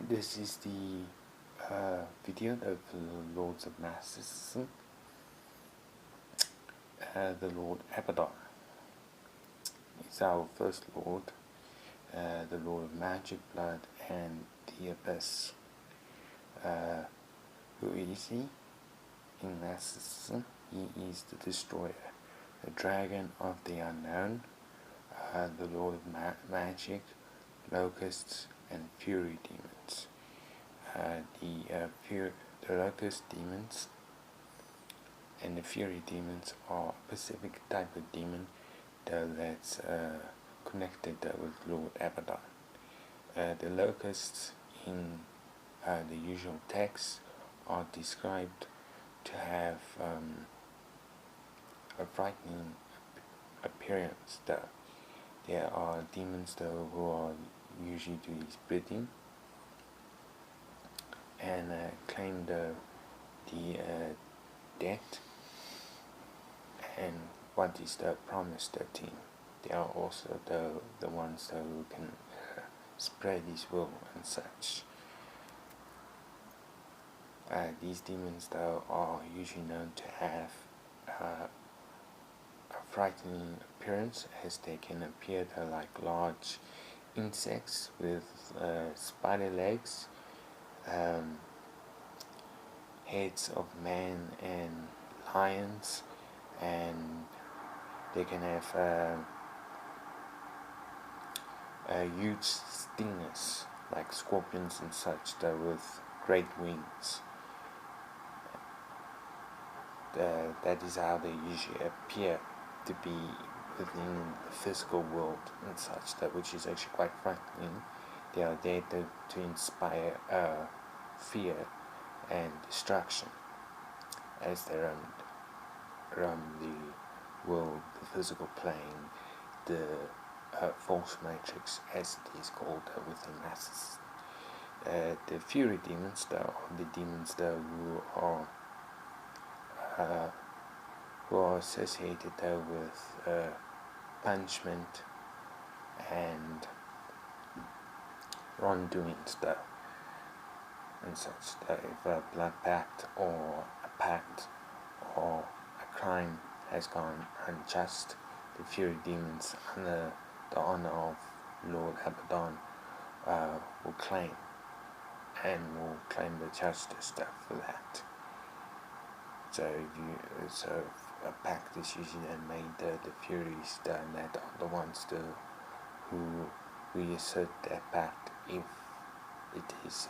This is the video of the Lords of Massicism, the Lord Abaddon is our first Lord, the Lord of Magic, Blood, and the Abyss. Who is he? In Massicism, he is the Destroyer, the Dragon of the Unknown, the Lord of Magic, Locusts, and Fury Demons. The Locust Demons and the Fury Demons are a specific type of demon that's connected with Lord Abaddon. The Locusts in the usual texts are described to have a frightening appearance. There are demons who are usually do his bidding and claim the debt and what is promised to him. They are also the ones who can spread his will and such. These demons are usually known to have a frightening appearance, as they can appear like large insects with spider legs, heads of men and lions, and they can have huge stingers like scorpions and such, with great wings. That is how they usually appear to be within the physical world and such, which is actually quite frightening. They are there to inspire fear and destruction as they roam the world, the physical plane, the false matrix, as it is called within masses. The Fury Demons, are the demons who are associated with punishment and wrongdoing and such. If a blood pact or a pact or a crime has gone unjust, the Fury Demons, under the honor of Lord Abaddon, will claim the justice for that. So a pact is usually then made. The Furies that are the ones who reassert their pact if it is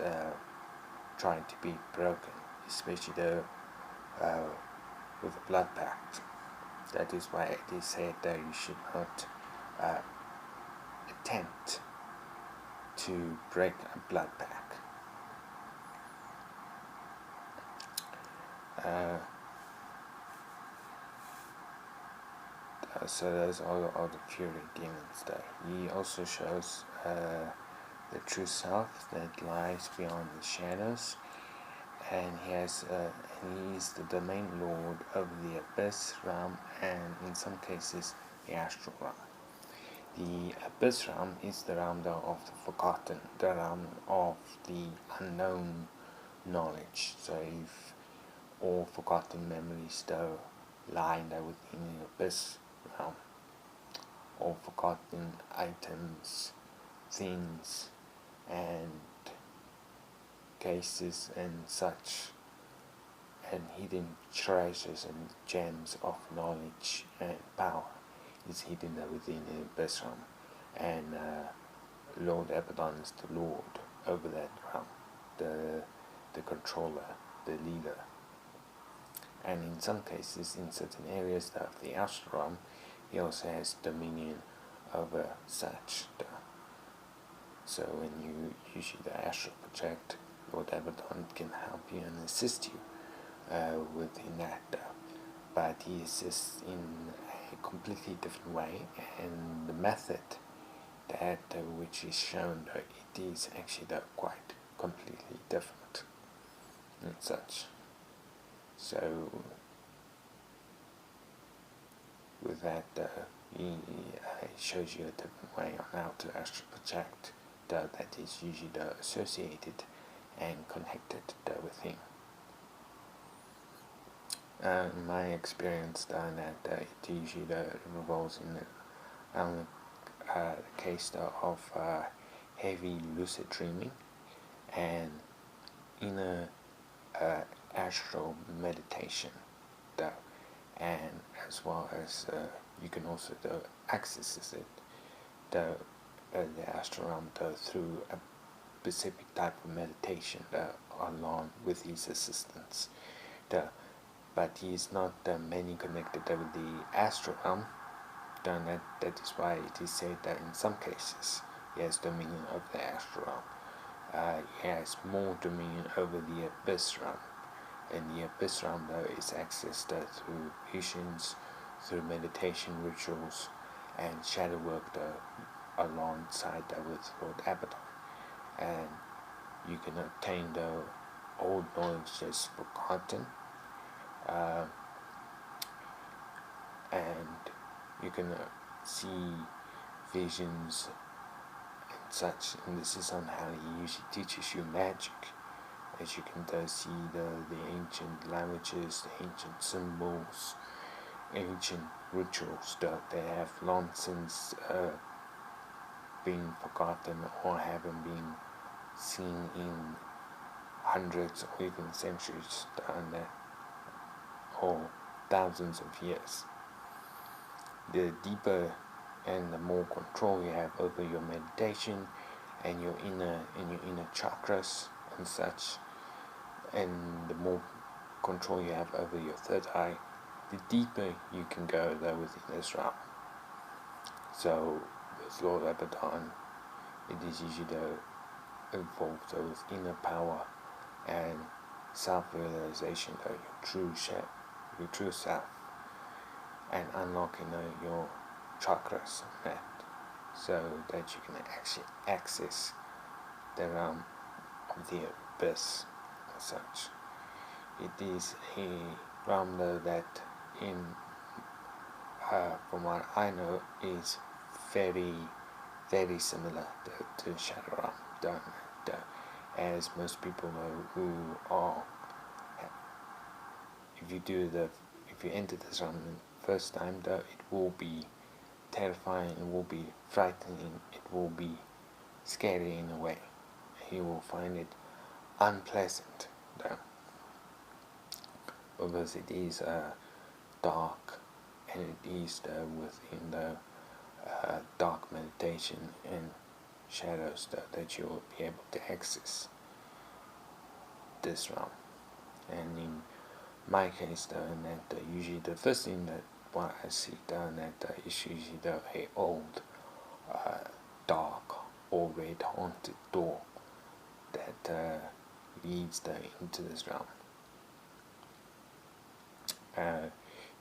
trying to be broken, especially with a blood pact. That is why it is said that you should not attempt to break a blood pact. So those are the Fury Demons there. He also shows the true self that lies beyond the shadows, and he is the domain lord of the Abyss realm, and in some cases the Astral realm. The Abyss realm is the realm of the forgotten, the realm of the unknown knowledge. So if all forgotten memories lie within the Abyss realm, all forgotten items, things, and cases and such, and hidden treasures and gems of knowledge and power is hidden within the Abyss realm, and Lord Abaddon is the Lord over that realm, the controller, the leader. And in some cases, in certain areas of the Astral realm, he also has dominion over such. So when you usually the astral project, Lord Abaddon can help you and assist you within that. But he assists in a completely different way, and the method that which is shown, it is actually quite completely different and such. So with that, he shows you a different way on how to astral project that is usually associated and connected with him. In my experience, that it usually revolves in the case of heavy lucid dreaming and inner astral meditation, and as well as you can also access it, the astral realm through a specific type of meditation along with his assistance. But he is not mainly connected with the astral realm. That is why it is said that in some cases he has dominion of the astral realm. He has more dominion over the abyss realm, and the abyss realm is accessed through visions, through meditation rituals, and shadow work alongside with Lord Abaddon. And you can obtain the old knowledge that's forgotten, and you can see visions and such. And this is on how he usually teaches you magic, as you can see the ancient languages, the ancient symbols, ancient rituals that they have long since been forgotten or haven't been seen in hundreds or even centuries or thousands of years. The deeper and the more control you have over your meditation and your inner chakras and such, and the more control you have over your third eye, the deeper you can go within this realm. So with Lord Abaddon, it is usually involved with inner power and self-realization of your true self, and unlocking your chakras so that you can actually access the realm of the abyss as such. It is a realm that from what I know, is very, very similar to Shadow Realm, as most people know who are. If you enter this realm the first time, it will be terrifying, it will be frightening, it will be scary in a way. You will find it unpleasant, because it is dark, and it is within the dark meditation and shadows that you will be able to access this realm. And in my case, usually the first thing that what I see is usually a old dark or red haunted door that leads into this realm.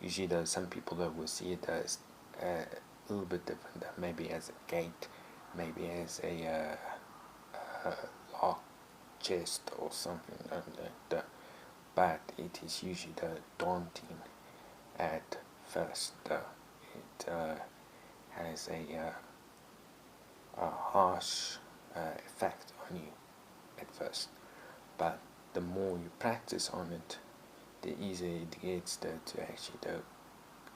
Usually some people will see it as a little bit different, maybe as a gate, maybe as a lock chest or something like that, but it is usually daunting at first. It has a harsh effect on you at first, but the more you practice on it, the easier it gets to actually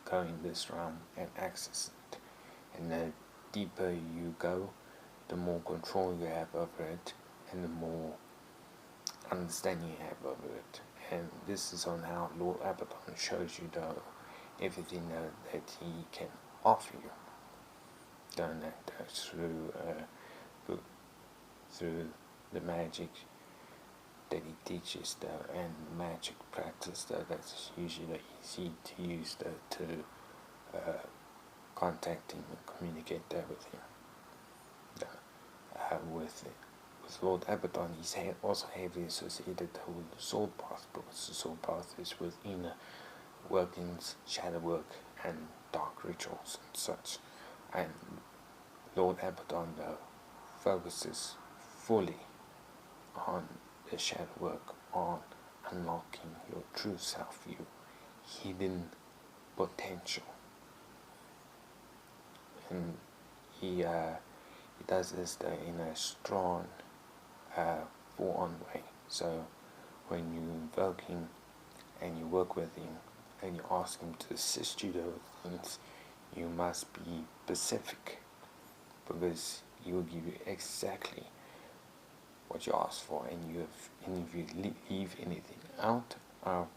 go in this realm and access it. And the deeper you go, the more control you have over it, and the more understanding you have over it. And this is on how Lord Abaddon shows you everything that he can offer you, through the magic that he teaches, and magic practice that's usually easy to use to contact him and communicate with him. With Lord Abaddon, he's also heavily associated with the soul path, because the soul path is with inner workings, shadow work, and dark rituals and such. And Lord Abaddon focuses fully on the shadow work, on unlocking your true self, your hidden potential. And he he does this in a strong, full-on way. So when you invoke him and you work with him and you ask him to assist you with things, you must be specific, because he will give you exactly what you ask for, and if you leave anything out of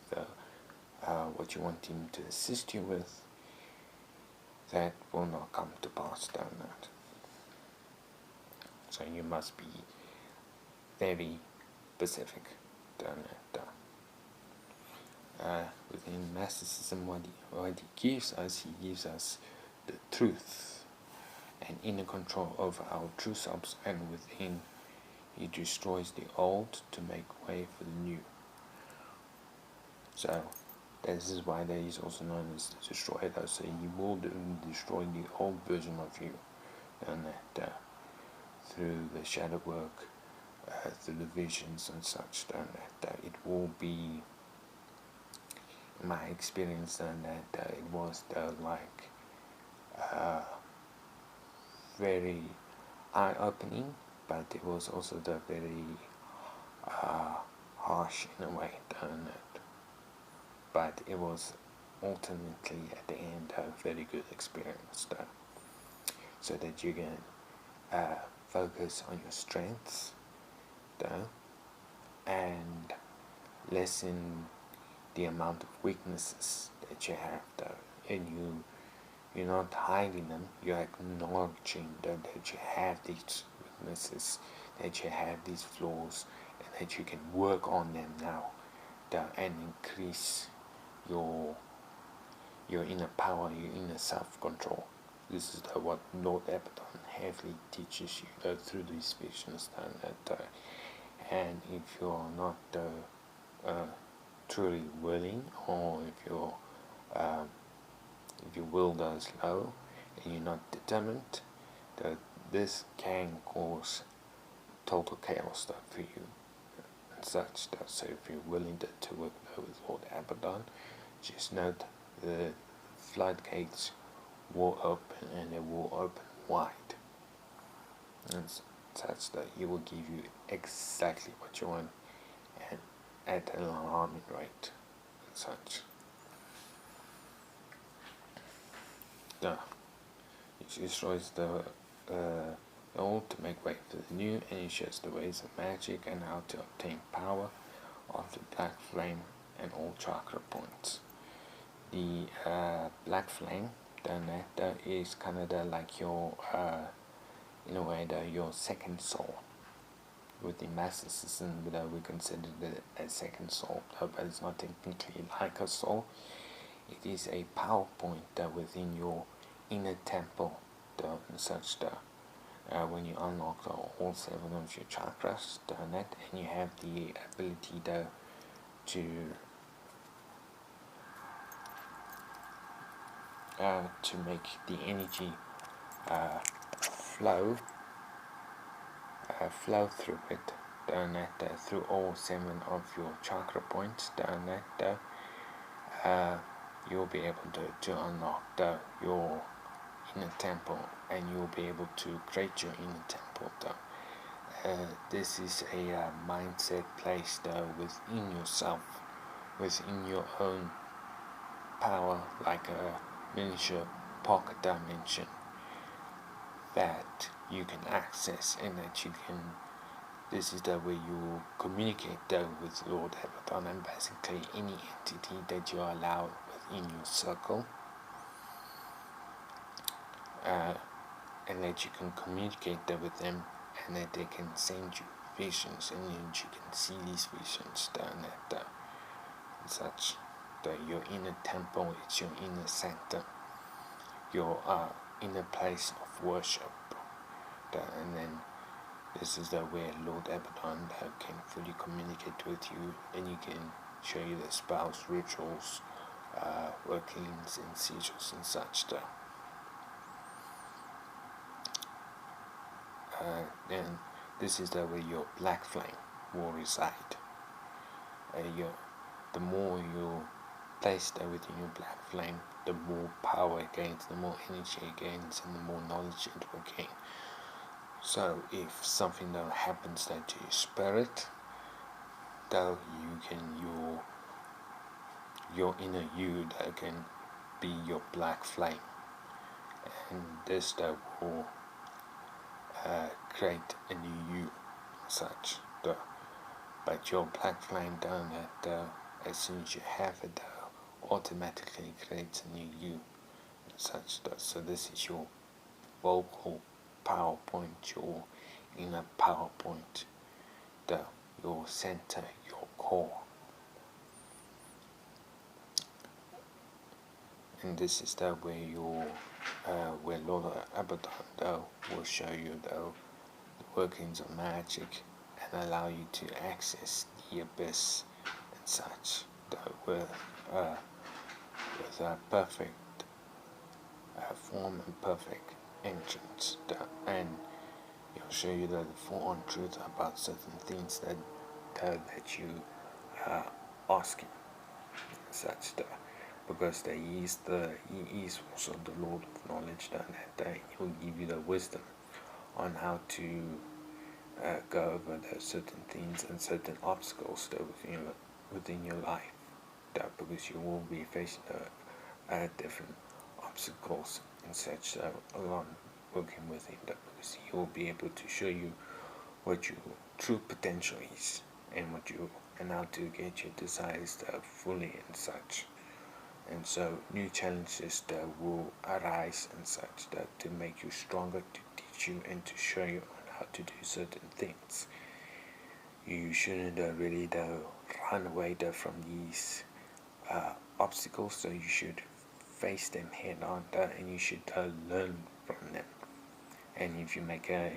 what you want him to assist you with, that will not come to pass down that. So you must be very specific down that. Within Massicism, what he gives us the truth and inner control over our true selves, and within he destroys the old to make way for the new. So this is why there is also known as the destroyer. So he will destroy the old version of you, and that through the shadow work, through the visions and such, and that it will be, in my experience, and that it was like very eye-opening, but it was also very harsh in a way, and but it was ultimately at the end a very good experience, so that you can focus on your strengths, and lessen the amount of weaknesses that you have, and you're not hiding them, you're acknowledging that you have these weaknesses, that you have these flaws, and that you can work on them now, and increase your inner power, your inner self-control. This is what Lord Abaddon heavily teaches you through these visions, and if you're not truly willing, or if your will goes low and you're not determined, this can cause total chaos for you and such. So if you're willing to work with Lord Abaddon, just note the floodgates will open, and they will open wide, and such that he will give you exactly what you want, and at an alarming rate and such. He destroys the old to make way for the new, and he shows the ways of magic and how to obtain power of the black flame and all chakra points. The black flame, that is kind of like your, in a way, your second soul. With the Massicism, we consider it a second soul, but it's not technically like a soul. It is a power point within your inner temple, and such. When you unlock all 7 of your chakras, and you have the ability to make the energy flow through it, through all 7 of your chakra points, you'll be able to unlock your inner temple, and you'll be able to create your inner temple. This is a mindset placed within yourself, within your own power, like a miniature pocket dimension that you can access, and that you can. This is the way you communicate with Lord Abaddon, and basically any entity that you allow within your circle, and that you can communicate with them, and that they can send you visions, and that you can see these visions, and such. Your inner temple, it's your inner sanctum, your inner place of worship, and then this is where Lord Abaddon can fully communicate with you, and you can show you the spells, rituals, workings, and sigils and such. Then this is where your black flame will reside. The more you place within your black flame, the more power it gains, the more energy it gains, and the more knowledge it will gain. So if something that happens that to your spirit, though you can your inner you that can be your black flame, and this that will create a new you, such though. But your black flame down that as soon as you have it, automatically creates a new you, and such though. So this is your vocal power point, your inner power point, though, your center, your core. And this is the where your where Lord Abaddon though will show you though the workings of magic and allow you to access the abyss and such though with a perfect form and perfect entrance though, and he'll show you the full on truth about certain things that you are asking and such though. Because he is also the Lord of knowledge, that he'll give you the wisdom on how to go over those certain things and certain obstacles that within your life, that because you will be facing different obstacles and such along working with him, that because he will be able to show you what your true potential is and how to get your desires fully and such. And so new challenges that will arise and such that to make you stronger, to teach you and to show you on how to do certain things. You shouldn't really run away from these obstacles, so you should face them head on and you should learn from them. And if you make a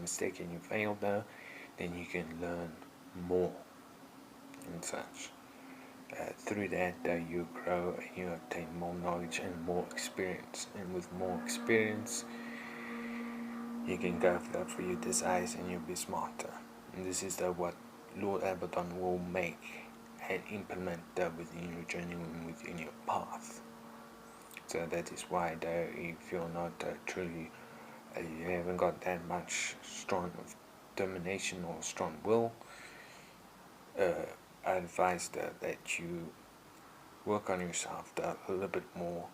mistake and you fail then you can learn more and such. Through that, you grow and you obtain more knowledge and more experience. And with more experience, you can go for your desires and you'll be smarter. And this is what Lord Abaddon will make and implement within your journey and within your path. So that is why, if you're not truly, you haven't got that much strong determination or strong will, I advise that you work on yourself a little bit more,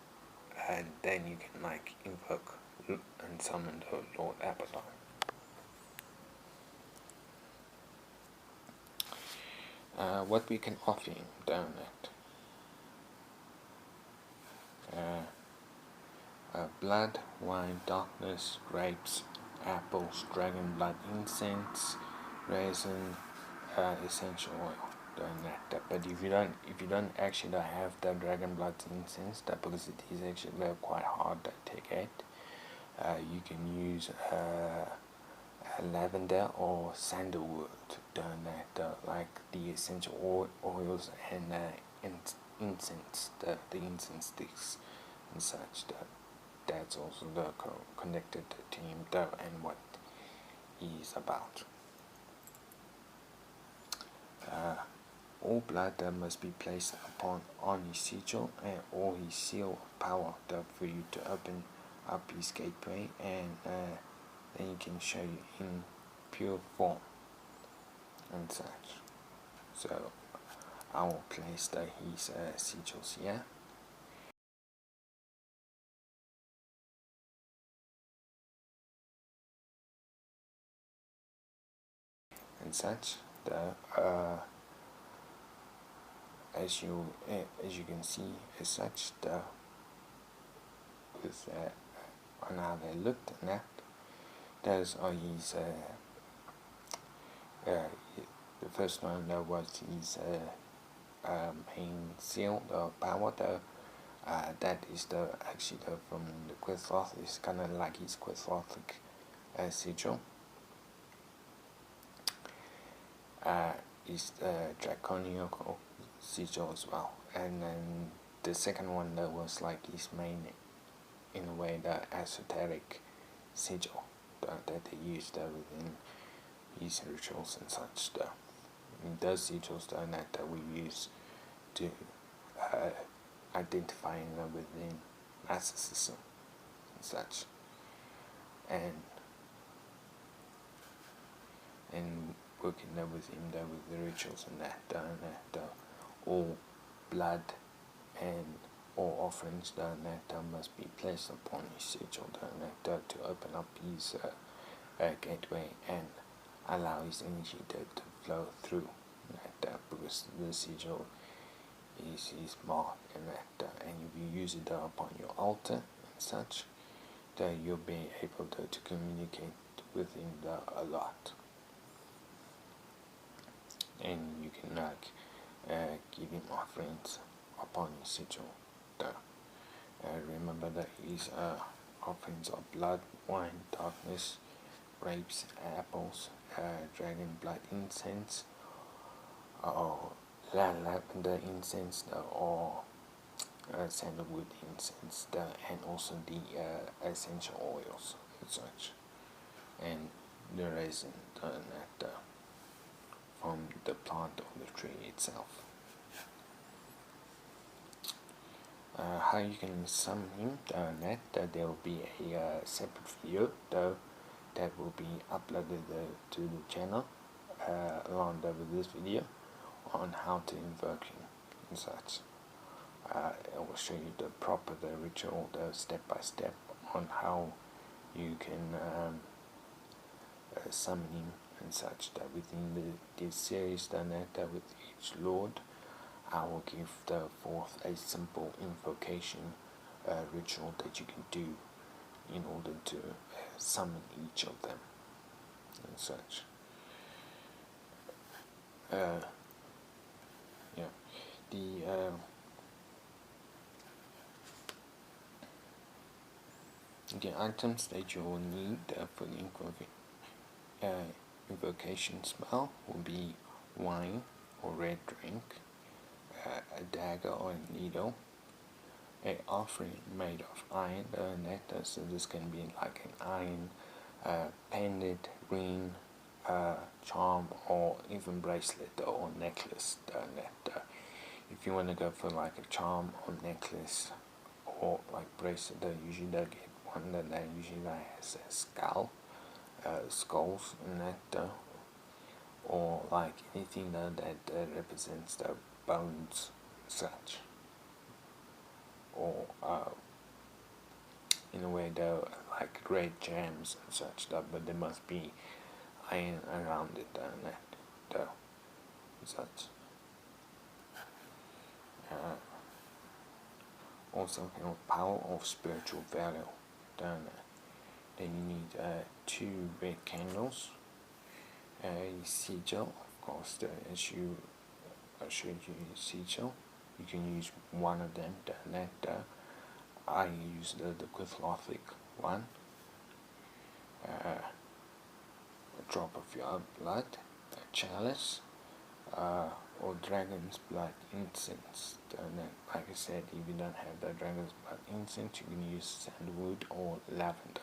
and then you can invoke and summon the Lord Abaddon. What we can offer him down at blood, wine, darkness, grapes, apples, dragon blood, incense, resin, essential oil. But if you don't actually have the dragon blood incense, because it is actually quite hard to get, you can use lavender or sandalwood like the essential oils and incense, the incense sticks and such. That's also connected to him and what he is about. All blood must be placed on his sigil or his seal of power for you to open up his gateway, and then he can show you in pure form and such. So I will place his sigils here. And such. As you can see, as such, with on how they looked and that, those are his. The first one was his main seal, the power. That is actually from the Quetzalcoatl. It's kind of like his Quetzalcoatl sigil. Is draconic sigil as well, and then the second one was like his main, in a way, the esoteric sigil that they used within his rituals and such. Those sigils that we use to identifying within Massicism and such. And and working there with him there with the rituals and that all blood and all offerings that must be placed upon his sigil that to open up his gateway and allow his energy to flow through because the sigil is marked and and if you use it upon your altar and such, that you'll be able to communicate with him a lot, and you can give him offerings upon his sigil. Remember that his offerings are blood, wine, darkness, grapes, apples, dragon blood incense, or lavender incense, or sandalwood incense, and also the essential oils and such, and the resin from the plant or the tree itself. How you can summon him, there will be a separate video that will be uploaded to the channel along with this video on how to invoke him and such. I will show you the ritual, the step by step on how you can summon him and such. That within this series, that with each Lord, I will give forth a simple invocation ritual that you can do in order to summon each of them and such. The items that you will need for the invocation spell will be wine or red drink, a dagger or a needle, an offering made of iron, nectar, so this can be like an iron pendant, ring, charm, or even bracelet or necklace. If you want to go for like a charm or necklace or like bracelet, usually they'll get one that usually has a skulls in that, or like anything that represents the bones such, or in a way though like red gems and such, but there must be iron around it though such. Also power of spiritual value. Then you need 2 red candles, a sigil, of course, as I showed you sigil. You can use one of them. I use the Glyphlothic one. A drop of your own blood, a chalice, or dragon's blood incense. Like I said, if you don't have the dragon's blood incense, you can use sandalwood or lavender.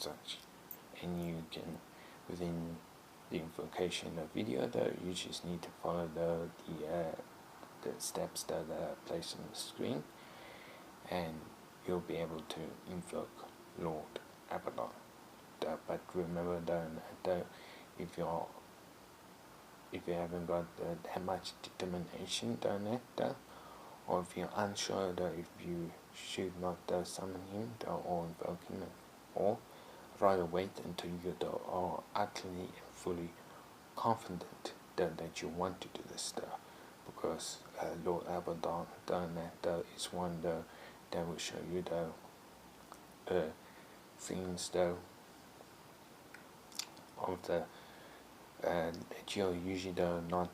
Such, and you can, within the invocation of video, though, you just need to follow the steps that are placed on the screen, and you'll be able to invoke Lord Abaddon. But remember that if you haven't got that much determination or if you're unsure that if you should not summon him or invoke him or rather wait until you are utterly and fully confident that you want to do this stuff, because Lord Abaddon is one that will show you the things of that you're usually not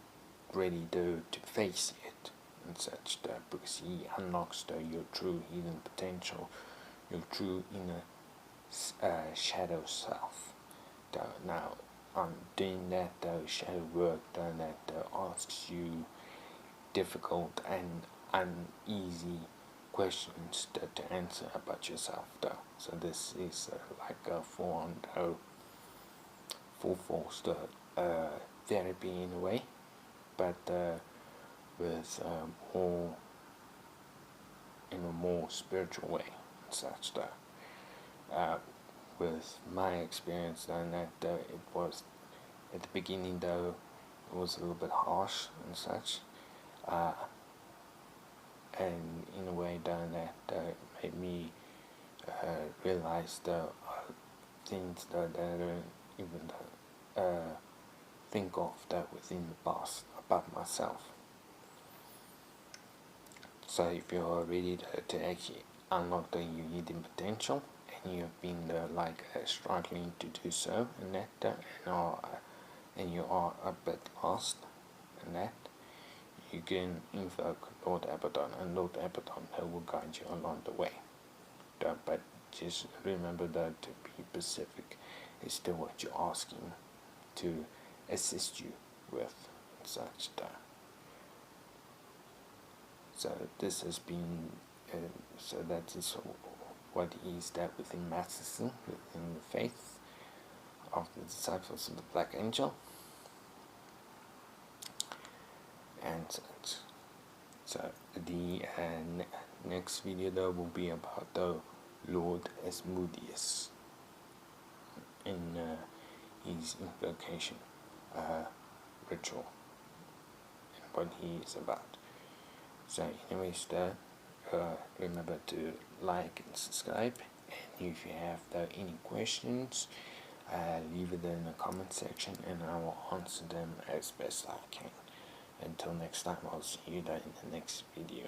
ready to face it and such, because he unlocks your true hidden potential, your true inner shadow self. Now, doing that shadow work that asks you difficult and uneasy questions to answer about yourself though. So this is like a full force therapy in a way, but with more in a more spiritual way and such though. With my experience though, that it was at the beginning though, it was a little bit harsh and such, and in a way though that made me realize the things that I don't even think of that within the past about myself. So if you're ready to actually unlock the your hidden potential, and you've been struggling to do so, and that and you are a bit lost, and that you can invoke Lord Abaddon, and Lord Abaddon will guide you along the way. But just remember that to be specific as to what you're asking to assist you with such that. So this has been, so that is what is that within Massicism, within the faith of the disciples of the Black Angel, and such. So the next video though will be about the Lord Asmodeus in his invocation ritual and what he is about. So anyways remember to like and subscribe, and if you have any questions, leave it in the comment section and I will answer them as best I can. Until next time, I'll see you in the next video.